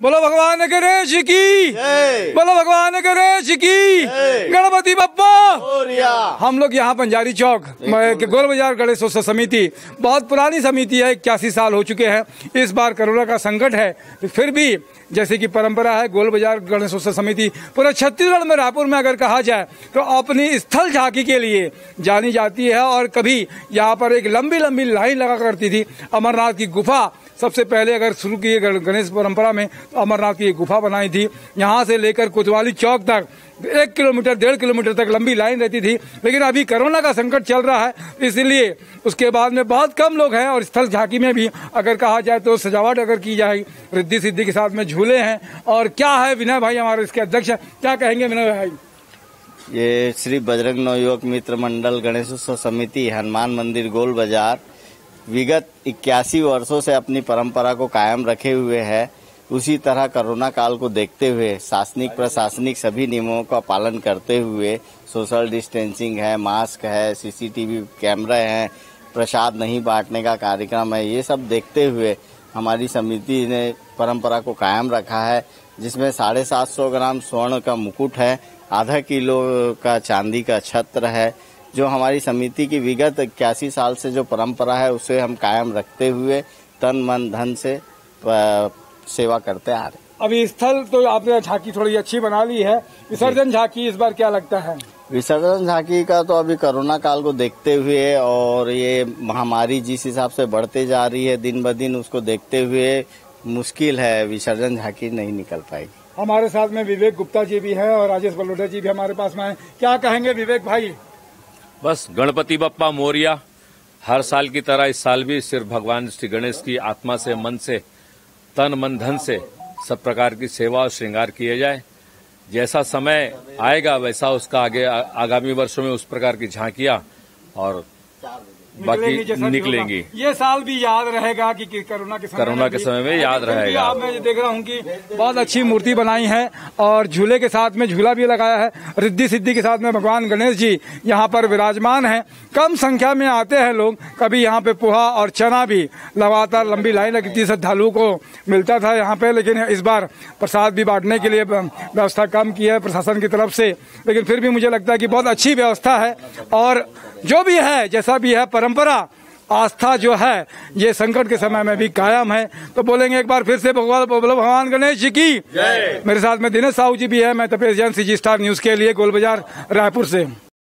बोलो भगवान गणेश की, बोलो भगवान गणेश की, गणपति बप्पा। हम लोग यहाँ बंजारी चौक गोल बाजार गणेश उत्सव समिति बहुत पुरानी समिति है, 81 साल हो चुके हैं। इस बार कोरोना का संकट है, फिर भी जैसे कि परंपरा है, गोल बाजार गणेश उत्सव समिति पूरे छत्तीसगढ़ में रायपुर में अगर कहा जाए तो अपनी स्थल झांकी के लिए जानी जाती है। और कभी यहाँ पर एक लंबी लंबी लाइन लगा करती थी। अमरनाथ की गुफा सबसे पहले अगर शुरू की गणेश परंपरा में तो अमरनाथ की गुफा बनाई थी। यहाँ से लेकर कोतवाली चौक तक 1 किलोमीटर 1.5 किलोमीटर तक लंबी लाइन रहती थी। लेकिन अभी कोरोना का संकट चल रहा है, इसलिए उसके बाद में बहुत कम लोग हैं। और स्थल झांकी में भी अगर कहा जाए तो सजावट अगर की जाए, रिद्धि सिद्धि के साथ में झूले हैं। और क्या है विनय भाई हमारे इसके अध्यक्ष, क्या कहेंगे विनय भाई? ये श्री बजरंग नवयुवक मित्र मंडल गणेश उत्सव समिति हनुमान मंदिर गोल बाजार विगत 81 वर्षों से अपनी परंपरा को कायम रखे हुए है। उसी तरह कोरोना काल को देखते हुए शासनिक प्रशासनिक सभी नियमों का पालन करते हुए सोशल डिस्टेंसिंग है, मास्क है, सीसीटीवी कैमरे हैं, प्रसाद नहीं बांटने का कार्यक्रम है, ये सब देखते हुए हमारी समिति ने परंपरा को कायम रखा है। जिसमें 750 ग्राम स्वर्ण का मुकुट है, आधा किलो का चांदी का छत्र है, जो हमारी समिति की विगत 81 साल से जो परंपरा है उसे हम कायम रखते हुए तन मन धन से सेवा करते आ रहे। अभी स्थल तो आपने झांकी थोड़ी अच्छी बना ली है, विसर्जन झांकी इस बार क्या लगता है? विसर्जन झांकी का तो अभी कोरोना काल को देखते हुए और ये महामारी जिस हिसाब से बढ़ते जा रही है दिन ब दिन, उसको देखते हुए मुश्किल है, विसर्जन झांकी नहीं निकल पाएगी। हमारे साथ में विवेक गुप्ता जी भी हैं और राजेश बलोटा जी भी हमारे पास में हैं। क्या कहेंगे विवेक भाई? बस गणपति बप्पा मोरिया। हर साल की तरह इस साल भी सिर्फ भगवान श्री गणेश की आत्मा से, मन से, तन मन धन से सब प्रकार की सेवा और श्रृंगार किए जाए। जैसा समय आएगा वैसा उसका आगे आगामी वर्षों में उस प्रकार की झांकियां और बाकी निकलेंगी। ये साल भी याद रहेगा कि कोरोना के समय में याद रहेगा। आप मैं देख रहा हूँ कि बहुत अच्छी मूर्ति बनाई है और झूले के साथ में झूला भी लगाया है। रिद्धि सिद्धि के साथ में भगवान गणेश जी यहाँ पर विराजमान हैं। कम संख्या में आते हैं लोग। कभी यहाँ पे पोहा और चना भी लगातार लंबी लाइन लगती थी, श्रद्धालुओं को मिलता था यहाँ पे। लेकिन इस बार प्रसाद भी बांटने के लिए व्यवस्था कम की है प्रशासन की तरफ से। लेकिन फिर भी मुझे लगता है कि बहुत अच्छी व्यवस्था है। और जो भी है, जैसा भी है, परंपरा आस्था जो है ये संकट के समय में भी कायम है। तो बोलेंगे एक बार फिर से भगवान गणेश जी की। मेरे साथ में दिनेश साहू जी भी है। मैं Tapesh Jain, CG star news के लिए गोल बाजार रायपुर से।